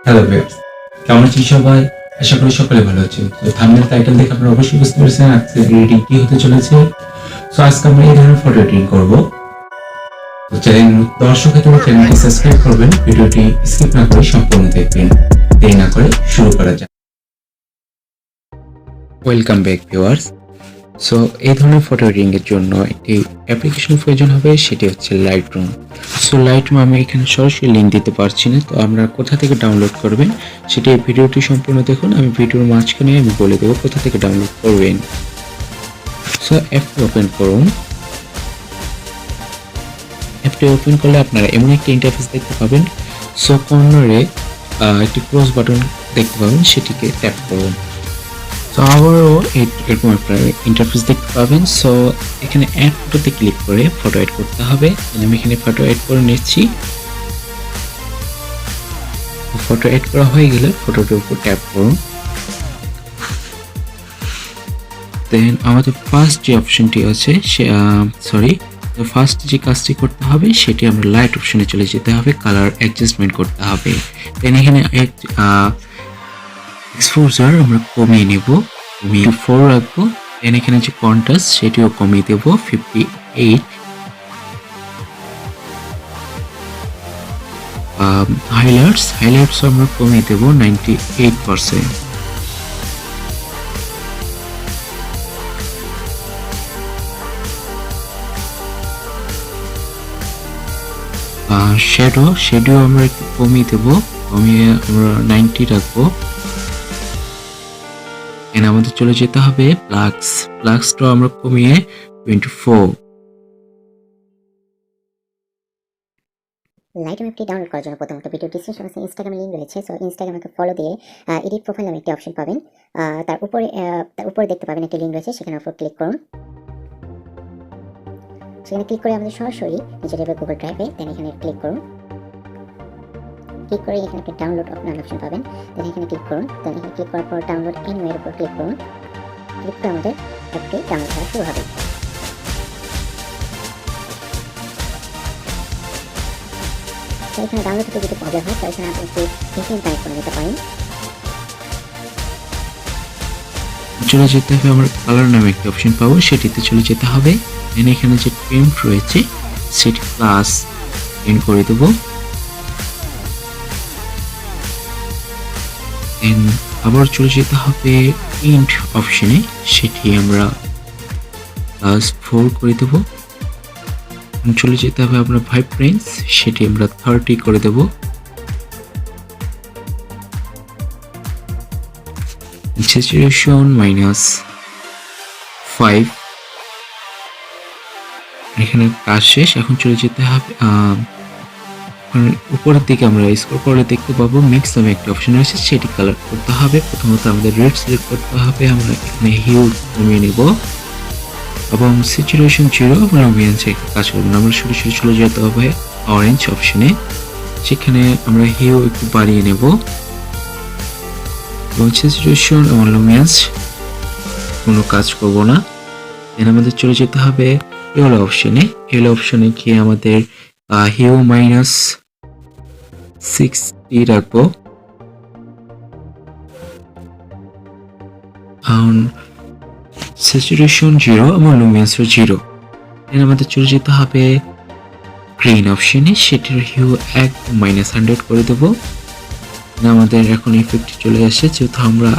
Hello viewers, কেমন আছেন সবাই? আশা করি সকলে ভালো আছেন। তো থাম্বনেল টাইটেল দেখে আপনারা অবশ্যই বুঝতে পেরেছেন আজকে এডিটিং কি হতে চলেছে। সো আজকে আমরা এই ধরনের ফটো এডিটিং করব। তো চ্যানেল দর্শক হিসেবে চ্যানেলটি সাবস্ক্রাইব করবেন, ভিডিওটি স্কিপ না করে সম্পূর্ণ দেখবেন। দেরি না করে শুরু করা যাক। Welcome back viewers. সো এই ধরনের ফটো এডিটিং এর জন্য একটি অ্যাপ্লিকেশন প্রয়োজন হবে, সেটি হচ্ছে লাইটরুম। সো লাইটরুম আমি এখানে সরাসরি লিংক দিতে পারছি না, তো আপনারা কোথা থেকে ডাউনলোড করবেন সেটি ভিডিওটি সম্পূর্ণ দেখুন। আমি ভিডিওর মাঝখানে আমি বলে দেবো কোথা থেকে ডাউনলোড করবেন। সো অ্যাপটি ওপেন করুন। অ্যাপটি ওপেন করলে আপনারা এমন একটি ইন্টারফেস দেখতে পাবেন। সো কর্নারে একটি ক্রস বাটন দেখতে পাবেন, সেটিকে ট্যাপ করুন। তো আবারও এরকম আপনার ইন্টারফেস দেখতে পাবেন। সো এখানে অ্যাড ফটোতে ক্লিক করে ফটো অ্যাড করতে হবে। আমি এখানে ফটো অ্যাড করে নিচ্ছি। ফটো অ্যাড করা হয়ে গেলে ফটোটার উপর ট্যাপ করুন। দেন আমাদের ফার্স্ট যে অপশনটি আছে ফার্স্ট যে কাজটি করতে হবে সেটি আমরা লাইট অপশনে চলে যেতে হবে, কালার অ্যাডজাস্টমেন্ট করতে হবে। দেন এখানে এক্সপোজার আমরা কমিয়ে নেব, কমিয়ে 4 রাখবো। দেন এখানে যে কন্ট্রাস্ট সেটিও কমিয়ে দেব 58। হাইলাইটস আমরা কমিয়ে দেব 98%। শ্যাডো আমরা একটু কমিয়ে দেব, কমিয়ে আমরা 90 রাখবো। এখানে আমাদের চলে যেতে হবে প্লাক্সটা আমরা কমিয়ে 24। লাইটরুম অ্যাপটি ডাউনলোড করার জন্য প্রথমত ভিডিও ডিসক্রিপশন বক্সে ইনস্টাগ্রামে লিংক রয়েছে। সো ইনস্টাগ্রামকে ফলো দিয়ে এডিট প্রোফাইল নামে একটি অপশন পাবেন। তার উপরে দেখতে পাবেন একটি লিংক রয়েছে, সেখানে উপর ক্লিক করুন। সেখানে ক্লিক করে আমাদের সরাসরি নিচে যাবে গুগল ড্রাইভে। দেন এখানে ক্লিক করুন। ক্লিক করে এখানে একটা ডাউনলোড অপশন পাবেন। দেন এখানে ক্লিক করুন। দেন এখানে ক্লিক করার পর ডাউনলোড এনিওয়ের উপর ক্লিক করুন। ক্লিক করে আমাদের অ্যাপটি ডাউনলোড করা শুরু হবে। তো এখানে ডাউনলোড করতে যদি প্রবলেম হয়, তো এখানে আপনি একটু VPN কানেক্ট করে নিতে পারেন। চলে যেতে হবে, আমরা কালার নামে একটা অপশন পাবো, সেটিতে চলে যেতে হবে। দেন এখানে যে পেন্ট রয়েছে সেটি প্লাস পেন্ট করে দেবো। দেন আবার চলে যেতে হবে পেন্ট অপশনে, সেটি আমরা +4 করে দেবো। চলে যেতে হবে আমরা ভাইব্রেন্স, সেটি আমরা 30 করে দেব। স্যাচুরেশন -5। এখানে কাজ শেষ। এখন চলে যেতে হবে উপরের দিকে আমরা স্ক্রল করে দেখতে পাবো মিক্স নামে একটি অপশন রয়েছে, সেটি কালার করতে হবে। প্রথমত আমাদের রেড সিলেক্ট করতে হবে, আমরা এখানে হিউ কমিয়ে নেব এবং স্যাচুরেশন 0 আমরা লুমিনেন্সে কাজ করব না, আমরা সরাসরি চলে যেতে হবে অরেঞ্জ অপশনে। সেখানে আমরা হিউ একটু বাড়িয়ে নেব এবং স্যাচুরেশন এবং লুমিনেন্স কোনো কাজ করব না। দেন আমাদের চলে যেতে হবে ইয়েলো অপশনে। ইয়েলো অপশনে গিয়ে আমাদের হিউ -60 রাখবো। স্যাচুরেশন 0 এবং লুমিনেন্স 0। দেন আমাদের চলে যেতে হবে গ্রিন অপশনে, সেটির হিউ একদম -100 করে দেবো। আমাদের এখন ইফেক্ট চলে আসে, যেহেতু আমরা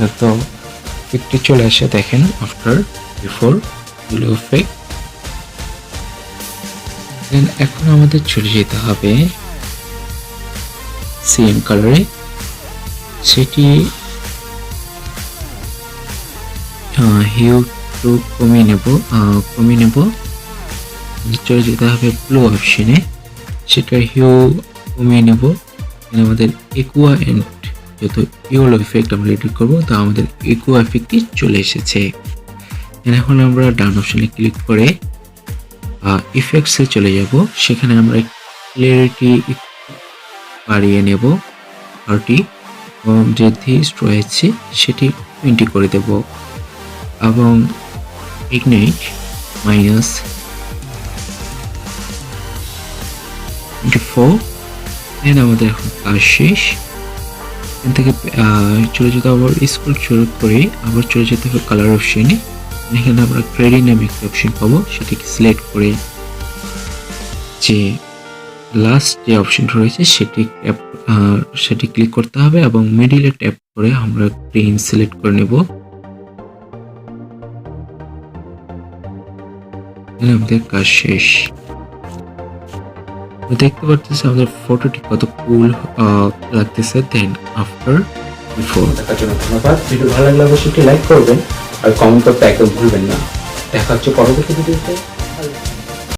এত ইফেক্ট চলে আসে, দেখেন আফটার বিফোর ইফেক্ট। দেন এখন আমাদের চলে যেতে হবে সিএম কালারে, সেটি হিউ টু কমিয়ে নেব। চলে যেতে হবে ব্লু অপশনে, সেটার হিউ কমিয়ে নেব। আমাদের একুয়া এন্ড যেহেতু ইয়েলো ইফেক্ট আমরা এডিট করবো, তা আমাদের একুয়া ইফেক্টটি চলে এসেছে। এখন আমরা ডান অপশনে ক্লিক করে ইফেক্টসে চলে যাব। সেখানে আমরা ক্লিয়ারিটি বাড়িয়ে নেব 30 এবং যে থিস্ট রয়েছে সেটি 20 করে দেব এবং ইগনাইট -24। দেন আমাদের এখন কাজ শেষ। এখান থেকে চলে যেতে আবার স্ক্রল করে আবার চলে যেতে হবে কালার অপশনে। এখানে আমরা ক্রেডিট নামে একটা অপশন পাবো, সেটাকে সিলেক্ট করে যে লাস্ট যে অপশনটা রয়েছে সেটি ক্লিক করতে হবে এবং মিডিলে ট্যাপ করে আমরা গ্রিন সিলেক্ট করে নেব। আমাদের কাজ শেষ। দেখতে পাচ্ছেন আমাদের ফটোটি কত কুল লাগতেছে। দেন আফটার বিফোর দেখার জন্য ধন্যবাদ। ভিডিও ভালো লাগলে অবশ্যই লাইক করবেন আর কমেন্ট করতে একদম ভুলবেন না। দেখা হচ্ছে পরবর্তী ভিডিওতে।